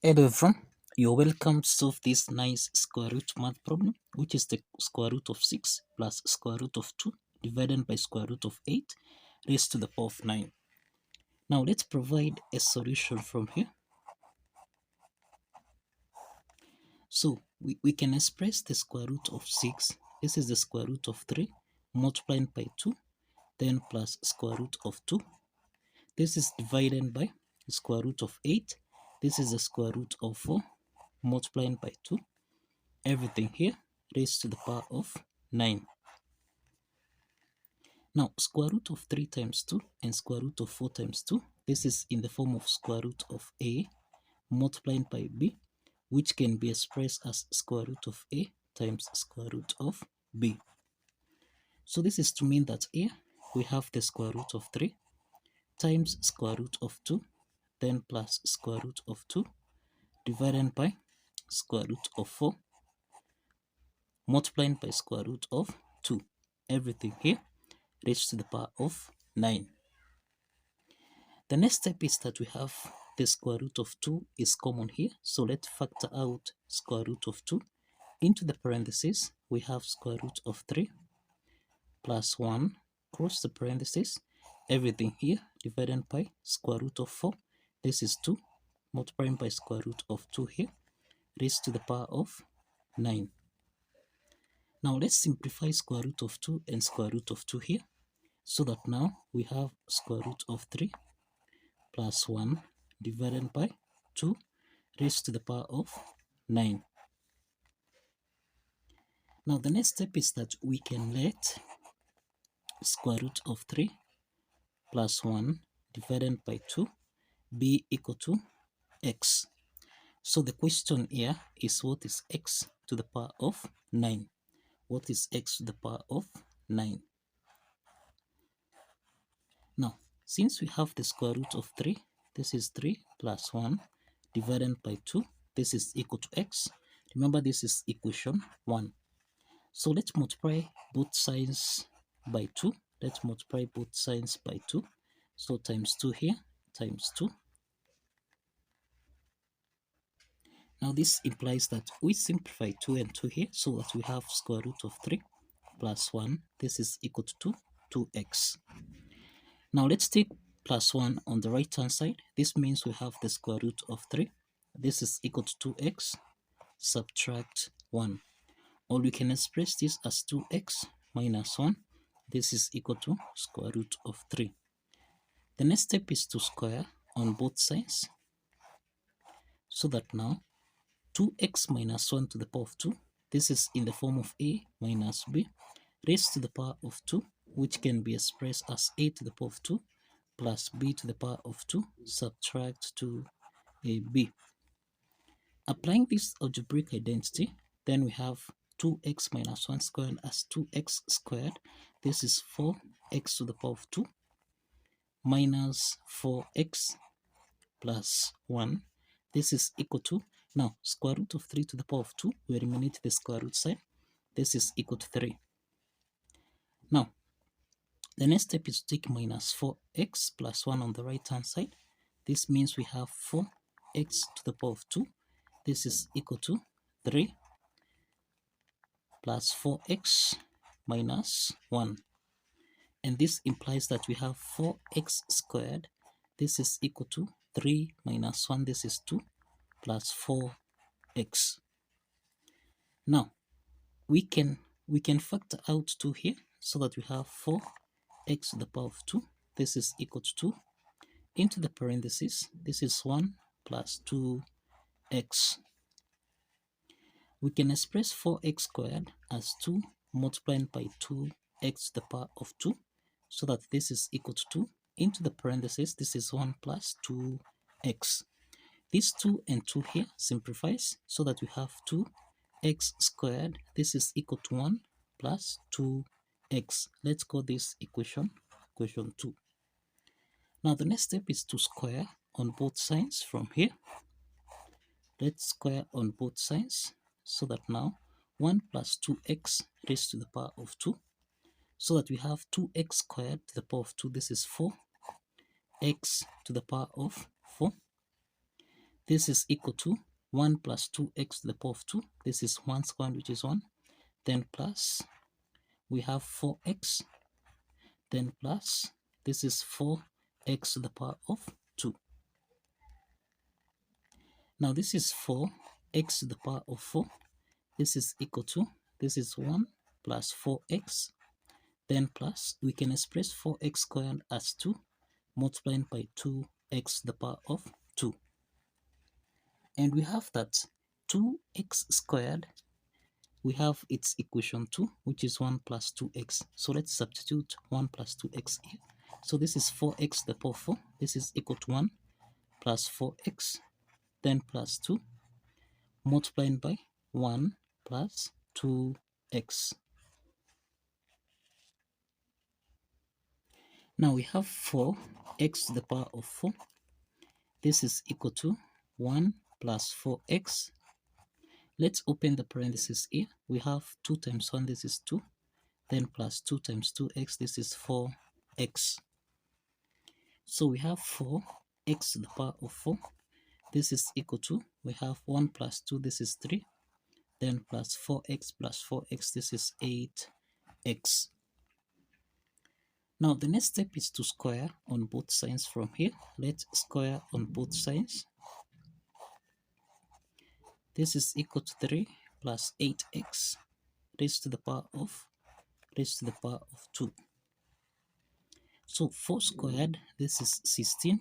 Hello everyone, you're welcome to solve this nice square root math problem, which is the square root of 6 plus square root of 2 divided by square root of 8 raised to the power of 9. Now let's provide a solution from here. So we can express the square root of 6, this is the square root of 3, multiplied by 2, then plus square root of 2. This is divided by the square root of 8, this is the square root of 4, multiplied by 2. Everything here raised to the power of 9. Now, square root of 3 times 2 and square root of 4 times 2, this is in the form of square root of A multiplied by B, which can be expressed as square root of A times square root of B. So this is to mean that here we have the square root of 3 times square root of 2, then plus square root of 2 divided by square root of 4 multiplied by square root of 2. Everything here raised to the power of 9. The next step is that we have the square root of 2 is common here. So let's factor out square root of 2. Into the parentheses, we have square root of 3 plus 1, close the parentheses. Everything here divided by square root of 4. This is 2 multiplied by square root of 2 here raised to the power of 9. Now let's simplify square root of 2 and square root of 2 here, so that now we have square root of 3 plus 1 divided by 2 raised to the power of 9. Now the next step is that we can let square root of 3 plus 1 divided by 2 be equal to x. So the question here is, what is x to the power of 9? What is x to the power of 9? Now, since we have the square root of 3, this is 3 plus 1 divided by 2. This is equal to x. Remember, this is equation 1. So let's multiply both sides by 2. Let's multiply both sides by 2. So times 2 here, times 2. Now this implies that we simplify 2 and 2 here, so that we have square root of 3 plus 1. This is equal to 2x. Now let's take plus 1 on the right hand side. This means we have the square root of 3. This is equal to 2x. Subtract 1. Or we can express this as 2x minus 1. This is equal to square root of 3. The next step is to square on both sides, so that now 2x minus 1 to the power of 2. This is in the form of a minus b raised to the power of 2, which can be expressed as a to the power of 2 plus b to the power of 2 subtract 2ab. Applying this algebraic identity, then we have 2x minus 1 squared as 2x squared. This is 4x to the power of 2 minus 4x plus 1. This is equal to, now square root of 3 to the power of 2, we eliminate the square root sign. This is equal to 3. Now, the next step is to take minus 4x plus 1 on the right hand side. This means we have 4x to the power of 2. This is equal to 3 plus 4x minus 1. And this implies that we have 4x squared. This is equal to 3 minus 1. This is 2 plus 4x. Now, we can factor out 2 here, so that we have 4x to the power of 2. This is equal to 2. Into the parentheses, this is 1 plus 2x. We can express 4x squared as 2 multiplied by 2x to the power of 2, so that this is equal to 2. Into the parentheses, this is 1 plus 2x. These 2 and 2 here simplifies, so that we have 2x squared. This is equal to 1 plus 2x. Let's call this equation 2. Now the next step is to square on both sides from here. Let's square on both sides, so that now 1 plus 2x raised to the power of 2, so that we have 2x squared to the power of 2. This is 4x to the power of 4. This is equal to 1 plus 2x to the power of 2. This is 1 squared, which is 1. Then plus, we have 4x. Then plus, this is 4x to the power of 2. Now this is 4x to the power of 4. This is equal to, this is 1 plus 4x. Then plus, we can express 4x squared as 2 multiplied by 2x to the power of 2. And we have that 2x squared, we have its equation 2, which is 1 plus 2x. So let's substitute 1 plus 2x here. So this is 4x to the power of 4. This is equal to 1 plus 4x, then plus 2, multiplied by 1 plus 2x. Now we have 4x to the power of 4. This is equal to 1 plus 4x. Let's open the parentheses here. We have 2 times 1, this is 2. Then plus 2 times 2x, this is 4x. So we have 4x to the power of 4. This is equal to, we have 1 plus 2, this is 3. Then plus 4x plus 4x, this is 8x. Now the next step is to square on both sides from here. Let's square on both sides. This is equal to 3 plus 8x raised to the power of 2. So 4 squared, this is 16.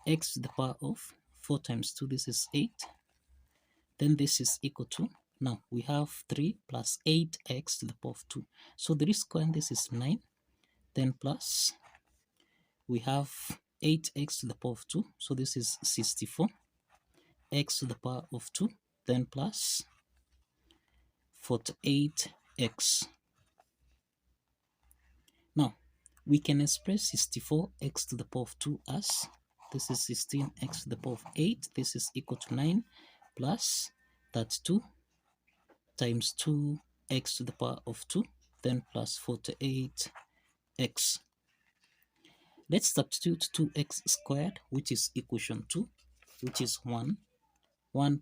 X to the power of 4 times 2, this is 8. Then this is equal to, now we have 3 plus 8x to the power of 2. So 3 squared, this is 9. Then plus, we have 8x to the power of 2. So this is 64. X to the power of 2. Then plus 48x. Now, we can express 64x to the power of 2 as, this is 16x to the power of 8. This is equal to 9 plus that 2 times 2x to the power of 2. Then plus 48x. Let's substitute 2x squared, which is equation 2, which is 1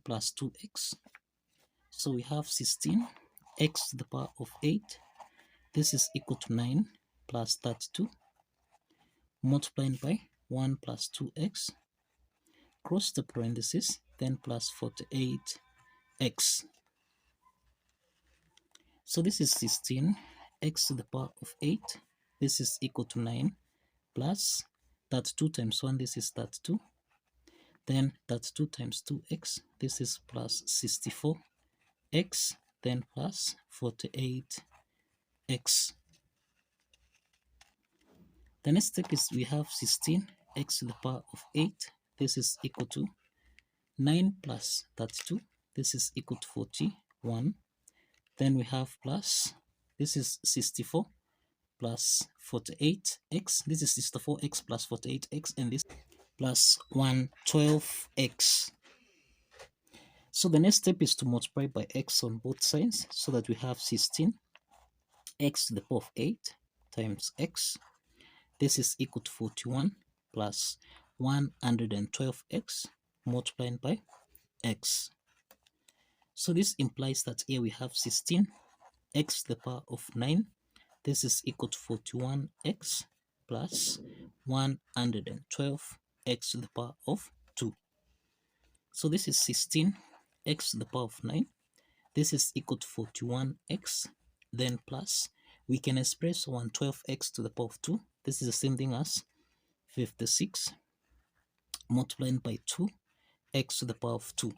plus 2x. So we have 16x to the power of 8. This is equal to 9 plus that 2 multiplied by 1 plus 2x. Cross the parentheses, then plus 48x. So this is 16x to the power of 8. This is equal to 9 plus that 2 times 1, this is that 2. Then that 2 times 2x, this is plus 64x, then plus 48x. The next step is we have 16x to the power of 8. This is equal to 9 plus that 2. This is equal to 41. Then we have plus, this is 64 plus 48x. This is 64x plus 48x, and this plus 112x. So the next step is to multiply by x on both sides, so that we have 16x to the power of 8 times x. This is equal to 41 plus 112x multiplied by x. So this implies that here we have 16x to the power of 9. This is equal to 41x plus 112x to the power of 2. So this is 16x to the power of 9. This is equal to 41x. Then plus, we can express 112x to the power of 2. This is the same thing as 56 multiplied by 2x to the power of 2.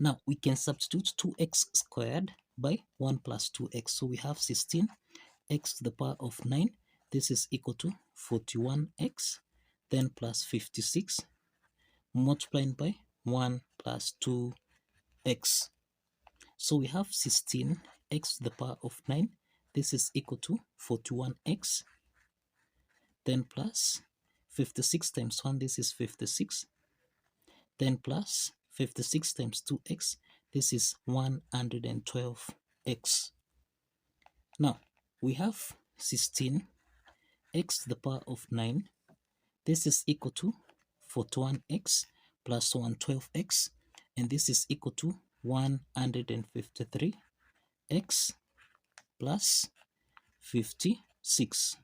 Now, we can substitute 2x squared by 1 plus 2x. So we have 16x to the power of 9. This is equal to 41x, then plus 56 multiplied by 1 plus 2x. So we have 16x to the power of 9. This is equal to 41x, then plus 56 times 1, this is 56, then plus 56 times 2x, this is 112x. Now, we have 16x to the power of 9. This is equal to 41x plus 112x, and this is equal to 153x plus 56.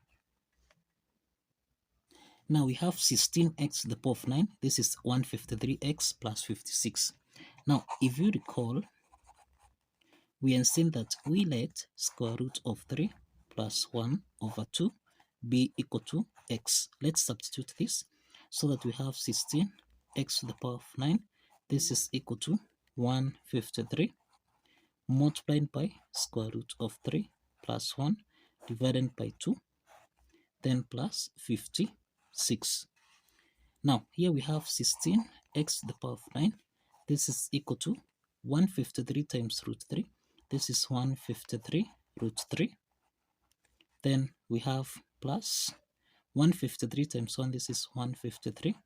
Now we have 16x to the power of 9. This is 153x plus 56. Now, if you recall, we have seen that we let square root of 3 plus 1 over 2 be equal to x. Let's substitute this so that we have 16x to the power of 9. This is equal to 153 multiplied by square root of 3 plus 1 divided by 2, then plus 56. Now, here we have 16x to the power of 9. This is equal to 153 times root 3. This is 153 root 3. Then we have plus 153 times 1. This is 153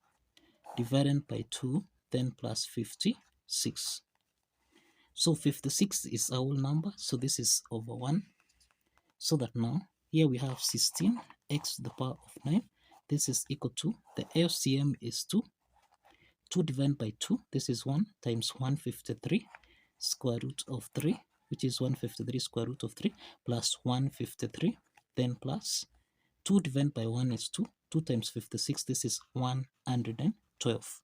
divided by 2, then plus 56. So 56 is our whole number. So this is over 1. So that now, here we have 16x to the power of 9. This is equal to, the LCM is 2. 2 divided by 2, this is 1 times 153 square root of 3, which is 153 square root of 3 plus 153, then plus 2 divided by 1 is 2. 2 times 56, this is 112.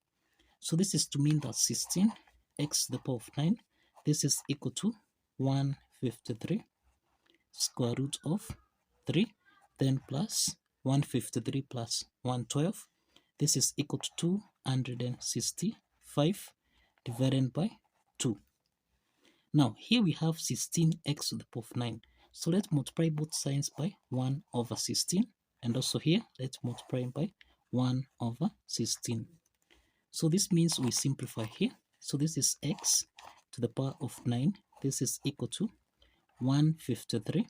So this is to mean that 16x to the power of 9, this is equal to 153 square root of 3, then plus 153 plus 112. This is equal to 265 divided by 2. Now, here we have 16x to the power of 9. So let's multiply both sides by 1 over 16. And also here, let's multiply by 1 over 16. So this means we simplify here. So this is x to the power of 9. This is equal to 153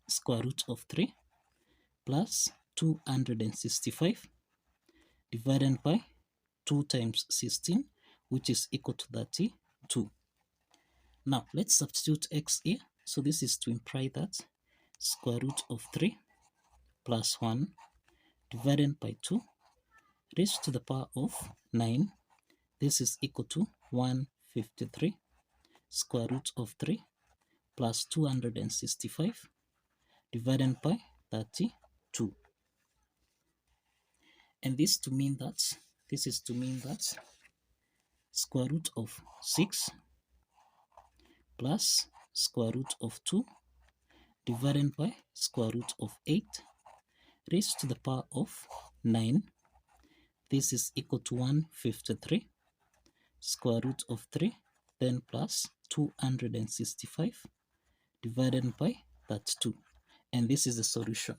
square root of 3 plus 265 divided by 2 times 16, which is equal to 32. Now, let's substitute x here. So this is to imply that square root of 3 plus 1 divided by 2 raised to the power of 9. This is equal to 153 square root of 3 plus 265 divided by 32. And this is to mean that square root of 6 plus square root of 2 divided by square root of 8 raised to the power of 9. This is equal to 153 square root of 3, then plus 265 divided by 32. And this is the solution.